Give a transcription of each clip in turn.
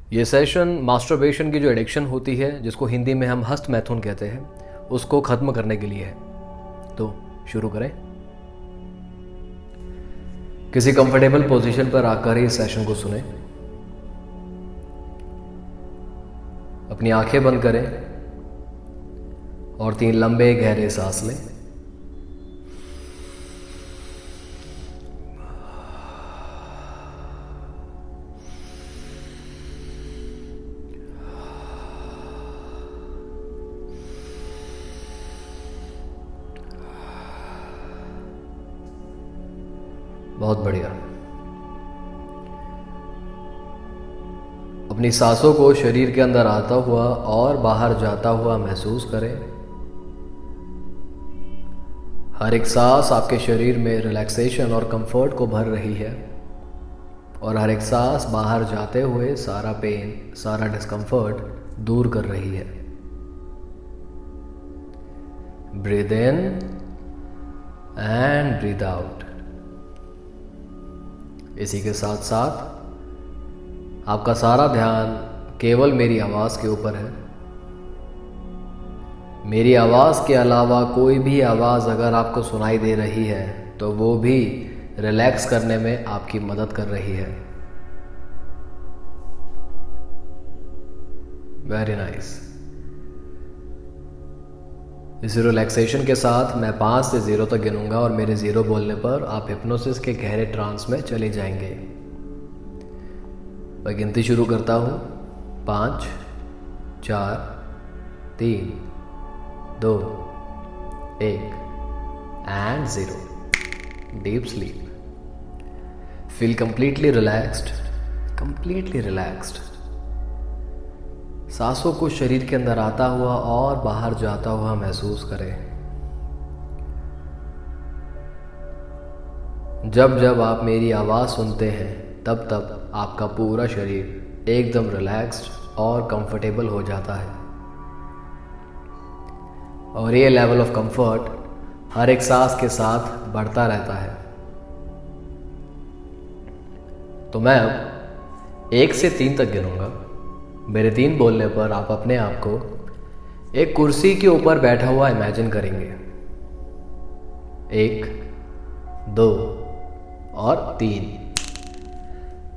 ये session masturbation की जो एडिक्शन होती है, जिसको हिंदी में हम हस्त मैथुन कहते हैं, उसको ख़त्म करने के लिए है। तो शुरू करें। किसी कंफर्टेबल पोजीशन पर आकर ही इस सेशन को सुने। अपनी आंखें बंद करें और 3 लंबे गहरे सांस लें। बहुत बढ़िया। अपनी सांसों को शरीर के अंदर आता हुआ और बाहर जाता हुआ महसूस करें। हर एक सांस आपके शरीर में रिलैक्सेशन और कंफर्ट को भर रही है, और हर एक सांस बाहर जाते हुए सारा पेन, सारा डिस्कंफर्ट दूर कर रही है। Breathe in and breathe out. इसी के साथ साथ आपका सारा ध्यान केवल मेरी आवाज़ के ऊपर है। मेरी आवाज़ के अलावा कोई भी आवाज़ अगर आपको सुनाई दे रही है तो वो भी रिलैक्स करने में आपकी मदद कर रही है। Very nice. इस रिलैक्सेशन के साथ मैं 5 से 0 तक गिनूंगा और मेरे 0 बोलने पर आप हिप्नोसिस के गहरे ट्रांस में चले जाएंगे। मैं गिनती शुरू करता हूँ। 5, 4, 3, 2, 1 and 0। Deep sleep. Feel completely relaxed, completely relaxed. सांसों को शरीर के अंदर आता हुआ और बाहर जाता हुआ महसूस करें। जब जब आप मेरी आवाज़ सुनते हैं तब तब आपका पूरा शरीर एकदम रिलैक्स्ड और कंफर्टेबल हो जाता है, और ये लेवल ऑफ कंफर्ट हर एक सांस के साथ बढ़ता रहता है। तो मैं अब 1 से 3 तक गिनूंगा। मेरे 3 बोलने पर आप अपने आप को एक कुर्सी के ऊपर बैठा हुआ इमेजिन करेंगे। 1, 2 और 3।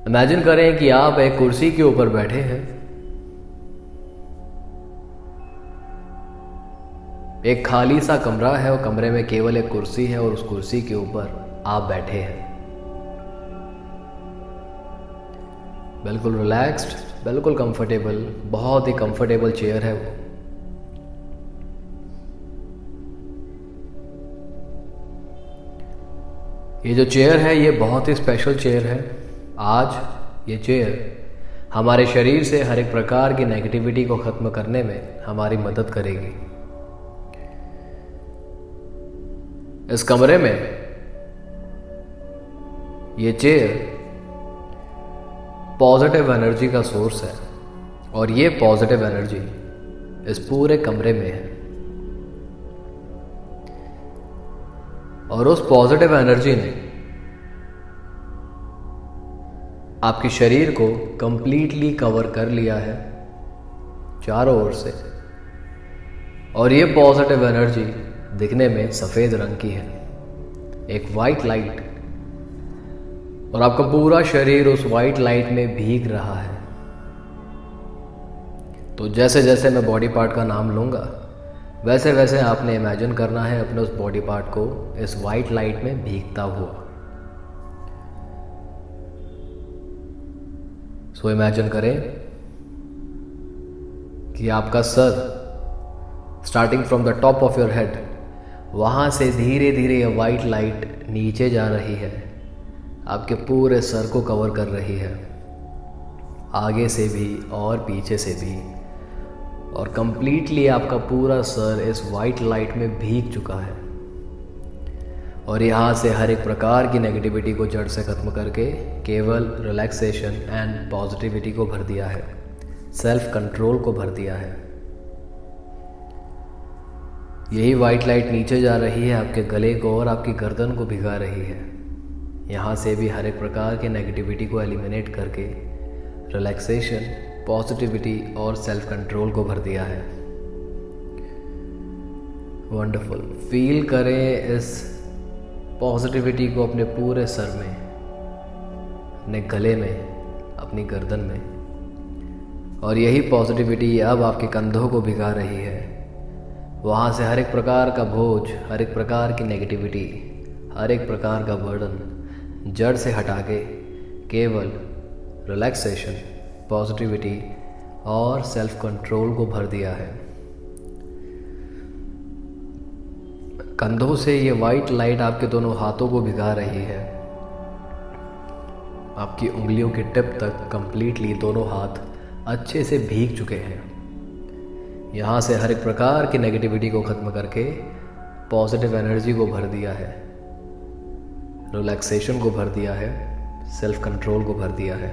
इमेजिन करें कि आप एक कुर्सी के ऊपर बैठे हैं। एक खाली सा कमरा है और कमरे में केवल एक कुर्सी है और उस कुर्सी के ऊपर आप बैठे हैं। बिल्कुल रिलैक्स्ड, बिल्कुल कंफर्टेबल, बहुत ही कंफर्टेबल चेयर है वो। ये जो चेयर है ये बहुत ही स्पेशल चेयर है। आज ये चेयर हमारे शरीर से हर एक प्रकार की नेगेटिविटी को ख़त्म करने में हमारी मदद करेगी। इस कमरे में ये चेयर पॉजिटिव एनर्जी का सोर्स है, और ये पॉजिटिव एनर्जी इस पूरे कमरे में है। और उस पॉजिटिव एनर्जी ने आपके शरीर को कंप्लीटली कवर कर लिया है चारों ओर से, और ये पॉजिटिव एनर्जी दिखने में सफ़ेद रंग की है, एक वाइट लाइट, और आपका पूरा शरीर उस वाइट लाइट में भीग रहा है। तो जैसे जैसे मैं बॉडी पार्ट का नाम लूँगा वैसे वैसे आपने इमेजिन करना है अपने उस बॉडी पार्ट को इस वाइट लाइट में भीगता हुआ। सो इमेजिन करें कि आपका sir starting from the top of your head, वहाँ से धीरे धीरे ये वाइट लाइट नीचे जा रही है, आपके पूरे सर को कवर कर रही है, आगे से भी और पीछे से भी, और कंप्लीटली आपका पूरा सर इस वाइट लाइट में भीग चुका है। और यहाँ से हर एक प्रकार की नेगेटिविटी को जड़ से ख़त्म करके केवल रिलैक्सेशन एंड पॉजिटिविटी को भर दिया है, सेल्फ कंट्रोल को भर दिया है। यही वाइट लाइट नीचे जा रही है, आपके गले को और आपकी गर्दन को भिगा रही है। यहाँ से भी हर एक प्रकार के नेगेटिविटी को एलिमिनेट करके रिलैक्सेशन पॉजिटिविटी और सेल्फ कंट्रोल को भर दिया है। वंडरफुल। फील करें इस पॉजिटिविटी को अपने पूरे सर में, अपने गले में, अपनी गर्दन में, और यही पॉजिटिविटी अब आपके कंधों को भिगा रही है। वहाँ से हर एक प्रकार का बोझ, हर एक प्रकार की नेगेटिविटी, हर एक प्रकार का बर्डन जड़ से हटा के केवल रिलैक्सेशन, पॉजिटिविटी और सेल्फ कंट्रोल को भर दिया है। कंधों से ये वाइट लाइट आपके दोनों हाथों को भिगा रही है। आपकी उंगलियों के टिप तक कंप्लीटली दोनों हाथ अच्छे से भीग चुके हैं। यहाँ से हर एक प्रकार की नेगेटिविटी को ख़त्म करके पॉजिटिव एनर्जी को भर दिया है, रिलैक्सेशन को भर दिया है, सेल्फ कंट्रोल को भर दिया है।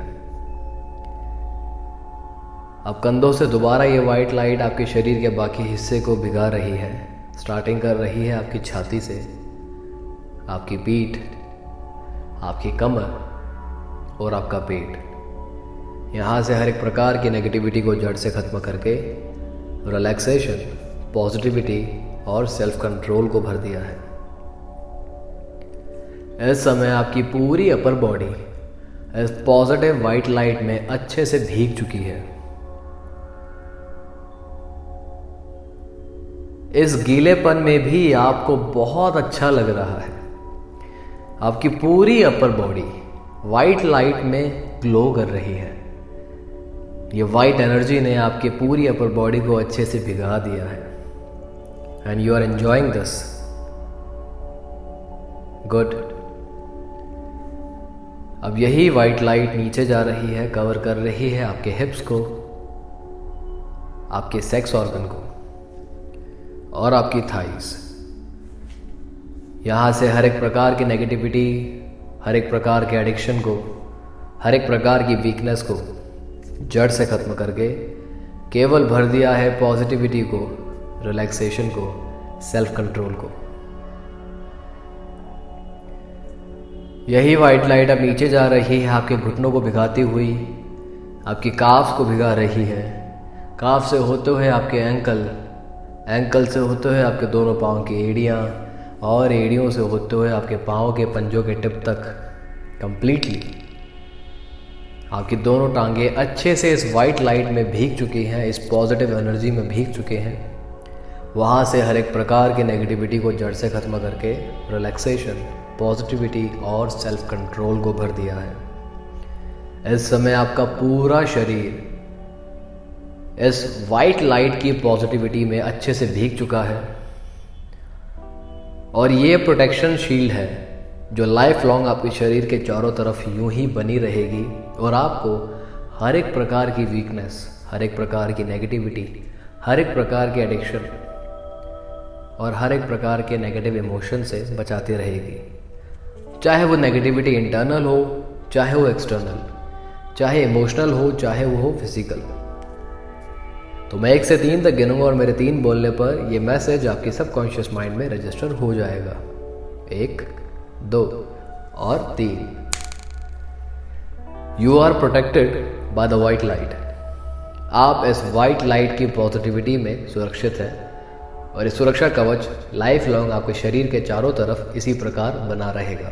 अब कंधों से दोबारा ये वाइट लाइट आपके शरीर के बाकी हिस्से को भिगा रही है। स्टार्टिंग कर रही है आपकी छाती से, आपकी पीठ, आपकी कमर और आपका पेट। यहाँ से हर एक प्रकार की नेगेटिविटी को जड़ से ख़त्म करके रिलैक्सेशन, पॉजिटिविटी और सेल्फ कंट्रोल को भर दिया है। इस समय आपकी पूरी अपर बॉडी इस पॉजिटिव वाइट लाइट में अच्छे से भीग चुकी है। इस गीलेपन में भी आपको बहुत अच्छा लग रहा है। आपकी पूरी अपर बॉडी वाइट लाइट में ग्लो कर रही है। ये वाइट एनर्जी ने आपके पूरी अपर बॉडी को अच्छे से भिगा दिया है and you are enjoying this. Good. अब यही वाइट लाइट नीचे जा रही है, कवर कर रही है आपके हिप्स को, आपके सेक्स ऑर्गन को और आपकी थाइस। यहाँ से हर एक प्रकार की नेगेटिविटी, हर एक प्रकार के एडिक्शन को, हर एक प्रकार की वीकनेस को जड़ से ख़त्म करके केवल भर दिया है पॉजिटिविटी को, रिलैक्सेशन को, सेल्फ कंट्रोल को। यही वाइट लाइट अब नीचे जा रही है, आपके घुटनों को भिगाती हुई आपकी काफ को भिगा रही है। काफ से होते हुए आपके एंकल, एंकल से होते हुए आपके दोनों पाँव की एड़ियाँ और एड़ियों से होते हुए आपके पाँव के पंजों के टिप तक कंप्लीटली आपकी दोनों टांगे अच्छे से इस वाइट लाइट में भीग चुकी हैं, इस पॉजिटिव एनर्जी में भीग चुके हैं। वहाँ से हर एक प्रकार की नेगेटिविटी को जड़ से ख़त्म करके रिलैक्सेशन, पॉजिटिविटी और सेल्फ कंट्रोल को भर दिया है। इस समय आपका पूरा शरीर इस वाइट लाइट की पॉजिटिविटी में अच्छे से भीग चुका है और ये प्रोटेक्शन शील्ड है जो लाइफ लॉन्ग आपके शरीर के चारों तरफ यूं ही बनी रहेगी और आपको हर एक प्रकार की वीकनेस, हर एक प्रकार की नेगेटिविटी, हर एक प्रकार के एडिक्शन और हर एक प्रकार के नेगेटिव इमोशन से बचाती रहेगी। चाहे वो नेगेटिविटी इंटरनल हो, चाहे वो एक्सटर्नल, चाहे इमोशनल हो, चाहे वो हो फिजिकल। तो मैं 1 से 3 तक गिनूंगा और मेरे 3 बोलने पर ये मैसेज आपके सबकॉन्शियस माइंड में रजिस्टर हो जाएगा। 1, 2 और 3। You are protected by the white light. आप इस वाइट लाइट की पॉजिटिविटी में सुरक्षित हैं और इस सुरक्षा कवच लाइफ लॉन्ग आपके शरीर के चारों तरफ इसी प्रकार बना रहेगा।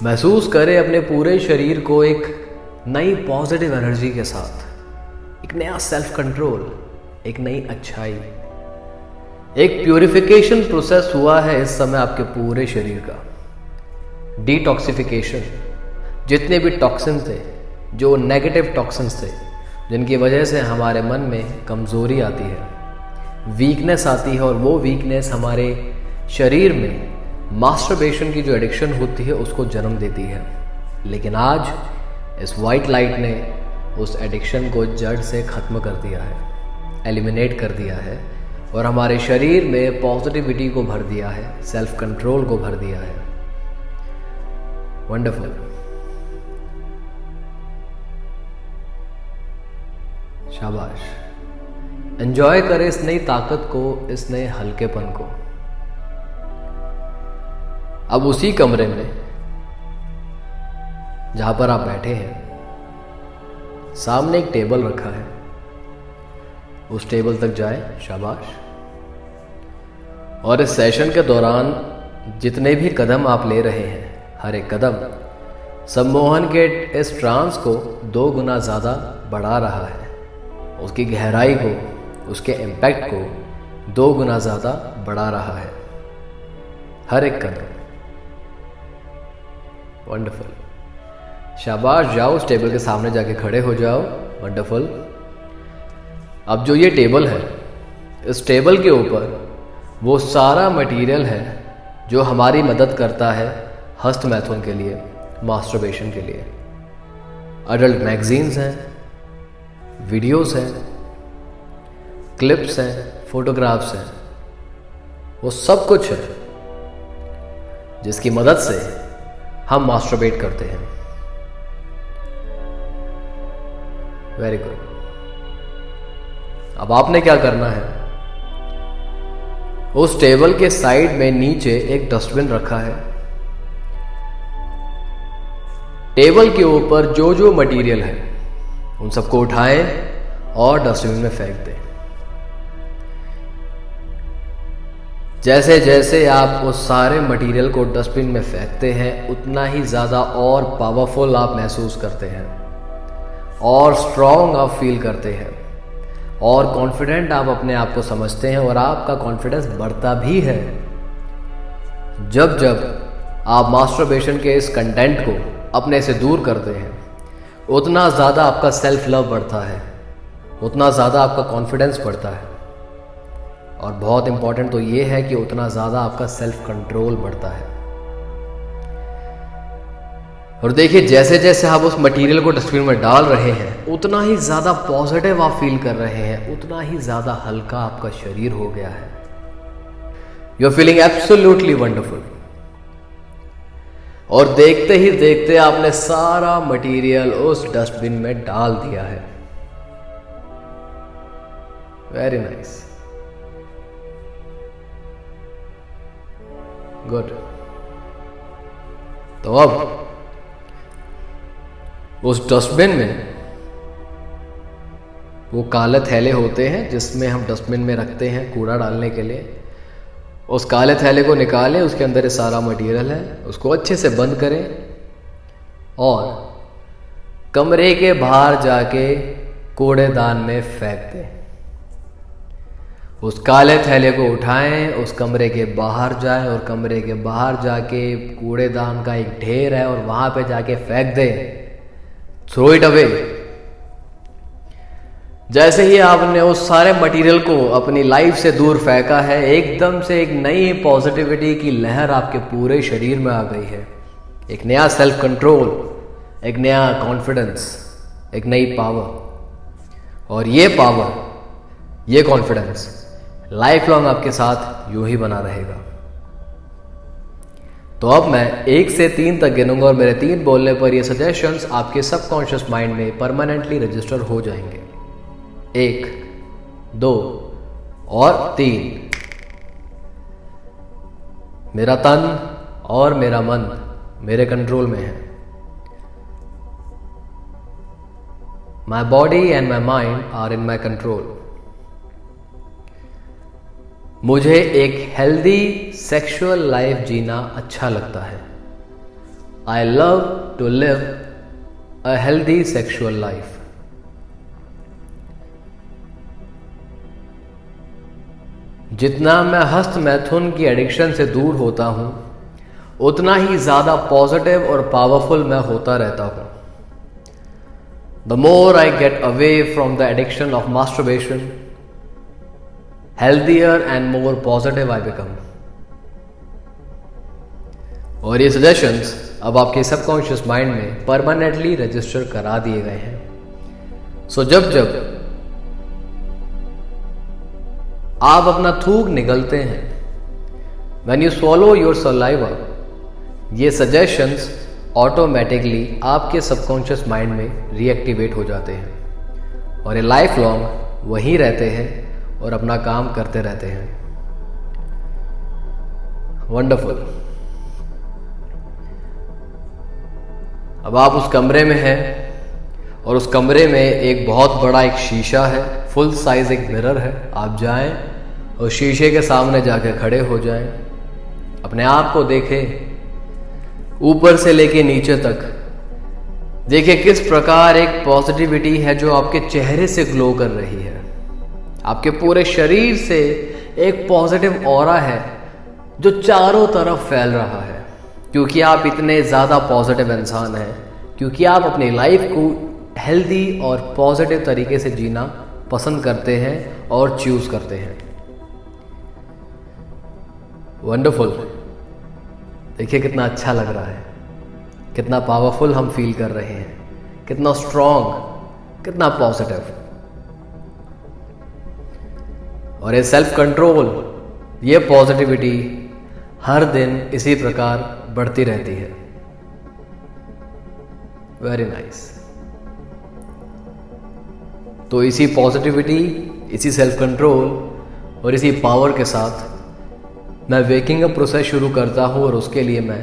महसूस करें अपने पूरे शरीर को एक नई पॉजिटिव एनर्जी के साथ, एक नया सेल्फ कंट्रोल, एक नई अच्छाई, एक प्यूरिफिकेशन प्रोसेस हुआ है इस समय आपके पूरे शरीर का। डिटॉक्सिफिकेशन, जितने भी टॉक्सिन थे, जो नेगेटिव टॉक्सिन्स थे जिनकी वजह से हमारे मन में कमज़ोरी आती है, वीकनेस आती है और वो वीकनेस हमारे शरीर में मास्टरबेशन की जो एडिक्शन होती है उसको जन्म देती है। लेकिन आज इस वाइट लाइट ने उस एडिक्शन को जड़ से ख़त्म कर दिया है, एलिमिनेट कर दिया है और हमारे शरीर में पॉजिटिविटी को भर दिया है, सेल्फ कंट्रोल को भर दिया है। वंडरफुल। शाबाश। एंजॉय करें इस नई ताकत को, इस नए हल्केपन को। अब उसी कमरे में जहां पर आप बैठे हैं, सामने एक टेबल रखा है, उस टेबल तक जाए, शाबाश। और इस सेशन के दौरान जितने भी कदम आप ले रहे हैं, हर एक कदम सम्मोहन के इस ट्रांस को 2 गुना ज़्यादा बढ़ा रहा है, उसकी गहराई को, उसके इम्पैक्ट को 2 गुना ज़्यादा बढ़ा रहा है, हर एक कदम। वंडरफुल, शाबाश। जाओ उस टेबल के सामने जाके खड़े हो जाओ। वंडरफुल। अब जो ये टेबल है, इस टेबल के ऊपर वो सारा मटेरियल है जो हमारी मदद करता है हस्त मैथुन के लिए, मास्टरबेशन के लिए। अडल्ट मैगजीन्स हैं, वीडियोस हैं, क्लिप्स हैं, फोटोग्राफ्स हैं, वो सब कुछ है जिसकी मदद से हम मास्टरबेट करते हैं। Very good. अब आपने क्या करना है, उस टेबल के साइड में नीचे एक डस्टबिन रखा है। टेबल के ऊपर जो जो मटेरियल है उन सबको उठाएं और डस्टबिन में फेंक दें। जैसे जैसे आप उस सारे मटेरियल को डस्टबिन में फेंकते हैं, उतना ही ज़्यादा और पावरफुल आप महसूस करते हैं, और स्ट्रॉन्ग आप फील करते हैं, और कॉन्फिडेंट आप अपने आप को समझते हैं, और आपका कॉन्फिडेंस बढ़ता भी है। जब जब आप मास्टरबेशन के इस कंटेंट को अपने से दूर करते हैं, उतना ज़्यादा आपका सेल्फ लव बढ़ता है, उतना ज़्यादा आपका कॉन्फिडेंस बढ़ता है, और बहुत इंपॉर्टेंट तो ये है कि उतना ज़्यादा आपका सेल्फ कंट्रोल बढ़ता है। और देखिए, जैसे जैसे आप उस मटेरियल को डस्टबिन में डाल रहे हैं, उतना ही ज़्यादा पॉजिटिव आप फील कर रहे हैं, उतना ही ज़्यादा हल्का आपका शरीर हो गया है। You are feeling absolutely wonderful. और देखते ही देखते आपने सारा मटेरियल उस डस्टबिन में डाल दिया है। Very nice, good. तो अब उस डस्टबिन में वो काले थैले होते हैं जिसमें हम डस्टबिन में रखते हैं कूड़ा डालने के लिए। उस काले थैले को निकालें, उसके अंदर ये सारा मटेरियल है, उसको अच्छे से बंद करें और कमरे के बाहर जाके कूड़ेदान में फेंक दें। उस काले थैले को उठाएं, उस कमरे के बाहर जाएं, और कमरे के बाहर जाके कूड़ेदान का एक ढेर है और वहां पे जाके फेंक दें। Throw it away. जैसे ही आपने उस सारे मटेरियल को अपनी लाइफ से दूर फेंका है, एकदम से एक नई पॉजिटिविटी की लहर आपके पूरे शरीर में आ गई है। एक नया सेल्फ कंट्रोल, एक नया कॉन्फिडेंस, एक नई पावर। और ये पावर, ये कॉन्फिडेंस लाइफ लॉन्ग आपके साथ यूं ही बना रहेगा। तो अब मैं 1 से 3 तक गिनूंगा, और मेरे 3 बोलने पर ये सजेशंस आपके सबकॉन्शियस माइंड में परमानेंटली रजिस्टर हो जाएंगे। 1, 2 और 3। मेरा तन और मेरा मन मेरे कंट्रोल में है। My body and my mind are in my control. मुझे एक हेल्दी सेक्सुअल लाइफ जीना अच्छा लगता है। I love to live a healthy sexual life. जितना मैं हस्त मैथुन की एडिक्शन से दूर होता हूं, उतना ही ज्यादा पॉजिटिव और पावरफुल मैं होता रहता हूं। The more I get away from the addiction of masturbation, healthier and more positive I become। और ये सजेशंस अब आपके सबकॉन्शियस माइंड में परमानेंटली रजिस्टर करा दिए गए हैं। सो जब जब आप अपना थूक निगलते हैं, when you swallow your saliva, ये सजेशंस ऑटोमेटिकली आपके सबकॉन्शियस माइंड में रीएक्टिवेट हो जाते हैं, और ये लाइफ लॉन्ग वहीं रहते हैं और अपना काम करते रहते हैं। वंडरफुल। अब आप उस कमरे में हैं और उस कमरे में एक बहुत बड़ा एक शीशा है, फुल साइज एक मिरर है। आप जाएं और शीशे के सामने जाके खड़े हो जाएं, अपने आप को देखें ऊपर से लेके नीचे तक। देखिए किस प्रकार एक पॉजिटिविटी है जो आपके चेहरे से ग्लो कर रही है। आपके पूरे शरीर से एक पॉजिटिव ऑरा है जो चारों तरफ फैल रहा है, क्योंकि आप इतने ज़्यादा पॉजिटिव इंसान हैं, क्योंकि आप अपनी लाइफ को हेल्दी और पॉजिटिव तरीके से जीना पसंद करते हैं और चूज़ करते हैं। वंडरफुल। देखिए कितना अच्छा लग रहा है, कितना पावरफुल हम फील कर रहे हैं, कितना स्ट्रॉन्ग, कितना पॉजिटिव। और ये सेल्फ कंट्रोल, ये पॉजिटिविटी हर दिन इसी प्रकार बढ़ती रहती है। Very nice. तो इसी पॉजिटिविटी, इसी सेल्फ कंट्रोल और इसी पावर के साथ मैं वेकिंग अप प्रोसेस शुरू करता हूँ। और उसके लिए मैं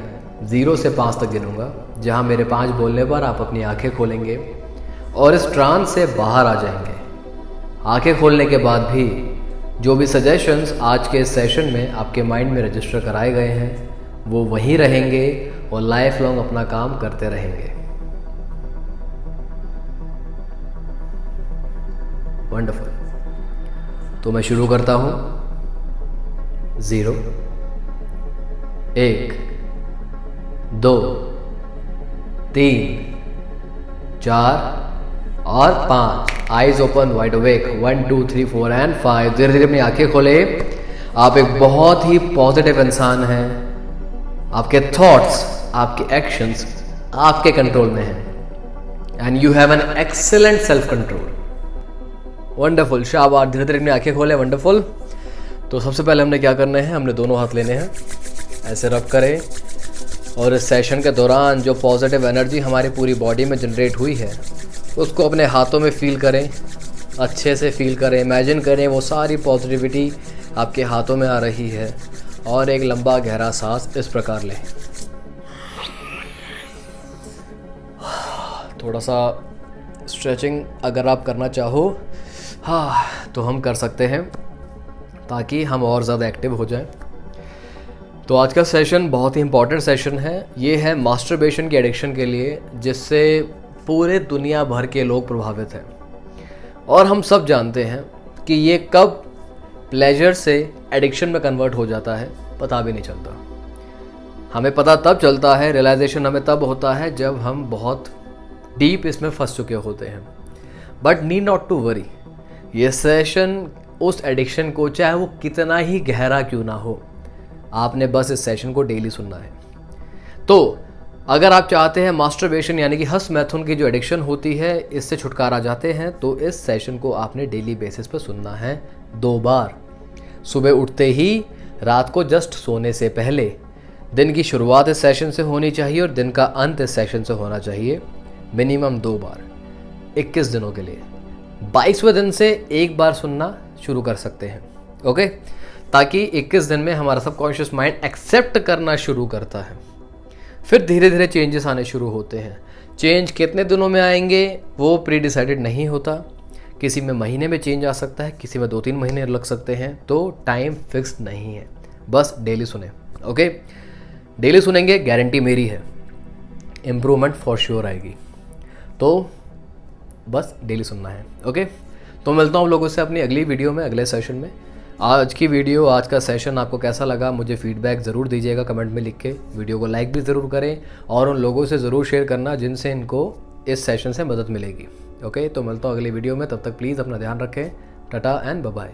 0 से 5 तक गिनूंगा, जहाँ मेरे 5 बोलने पर आप अपनी आंखें खोलेंगे और इस ट्रांस से बाहर आ जाएंगे। आंखें खोलने के बाद भी जो भी सजेशंस आज के सेशन में आपके माइंड में रजिस्टर कराए गए हैं वो वहीं रहेंगे और लाइफ लॉन्ग अपना काम करते रहेंगे। वंडरफुल। तो मैं शुरू करता हूँ। 0, 1, 2, 3, 4 और 5। Eyes open, wide awake. 1, 2, 3, 4 and 5। धीरे धीरे अपनी आंखें खोले। आप एक बहुत ही पॉजिटिव इंसान हैं। आपके थॉट्स, आपके एक्शंस आपके कंट्रोल में हैं and you have an excellent self control. Wonderful, शाबाश। धीरे धीरे अपनी आंखें खोले। वंडरफुल। तो सबसे पहले हमने क्या करना है, हमने दोनों हाथ लेने हैं, ऐसे रब करें और इस सेशन के दौरान जो पॉजिटिव एनर्जी हमारी पूरी बॉडी में जनरेट हुई है उसको अपने हाथों में फील करें, अच्छे से फील करें, इमेजिन करें वो सारी पॉजिटिविटी आपके हाथों में आ रही है। और एक लंबा गहरा सांस इस प्रकार लें। थोड़ा सा स्ट्रेचिंग अगर आप करना चाहो तो हम कर सकते हैं, ताकि हम और ज़्यादा एक्टिव हो जाएं। तो आज का सेशन बहुत ही इम्पॉर्टेंट सेशन है। ये है मास्टरबेशन की एडिक्शन के लिए, जिससे पूरे दुनिया भर के लोग प्रभावित हैं। और हम सब जानते हैं कि ये कब प्लेजर से एडिक्शन में कन्वर्ट हो जाता है पता भी नहीं चलता। हमें पता तब चलता है, रियलाइजेशन हमें तब होता है जब हम बहुत डीप इसमें फंस चुके होते हैं। But need not to worry, ये सेशन उस एडिक्शन को, चाहे वो कितना ही गहरा क्यों ना हो, आपने बस इस सेशन को डेली सुनना है। तो अगर आप चाहते हैं मास्टरबेशन यानी कि हंस मैथुन की जो एडिक्शन होती है इससे छुटकारा चाहते हैं, तो इस सेशन को आपने डेली बेसिस पर सुनना है 2 बार। सुबह उठते ही, रात को जस्ट सोने से पहले। दिन की शुरुआत इस सेशन से होनी चाहिए और दिन का अंत इस सेशन से होना चाहिए। मिनिमम 2 बार 21 दिनों के लिए। 22वें दिन से 1 बार सुनना शुरू कर सकते हैं। ओके, ताकि 21 दिन में हमारा सबकॉन्शियस माइंड एक्सेप्ट करना शुरू करता है। फिर धीरे धीरे चेंजेस आने शुरू होते हैं। चेंज कितने दिनों में आएंगे वो प्री डिसाइडेड नहीं होता। किसी में महीने में चेंज आ सकता है, किसी में 2-3 महीने लग सकते हैं। तो टाइम फिक्स नहीं है, बस डेली सुने। ओके, डेली सुनेंगे, गारंटी मेरी है, इम्प्रूवमेंट फॉर श्योर आएगी। तो बस डेली सुनना है। ओके, तो मिलता हूँ लोगों से अपनी अगली वीडियो में, अगले सेशन में। आज की वीडियो, आज का सेशन आपको कैसा लगा मुझे फीडबैक ज़रूर दीजिएगा कमेंट में लिख के। वीडियो को लाइक भी ज़रूर करें और उन लोगों से ज़रूर शेयर करना जिनसे इनको इस सेशन से मदद मिलेगी। ओके, तो मिलता हूँ अगली वीडियो में। तब तक प्लीज़ अपना ध्यान रखें। Tata and bye bye.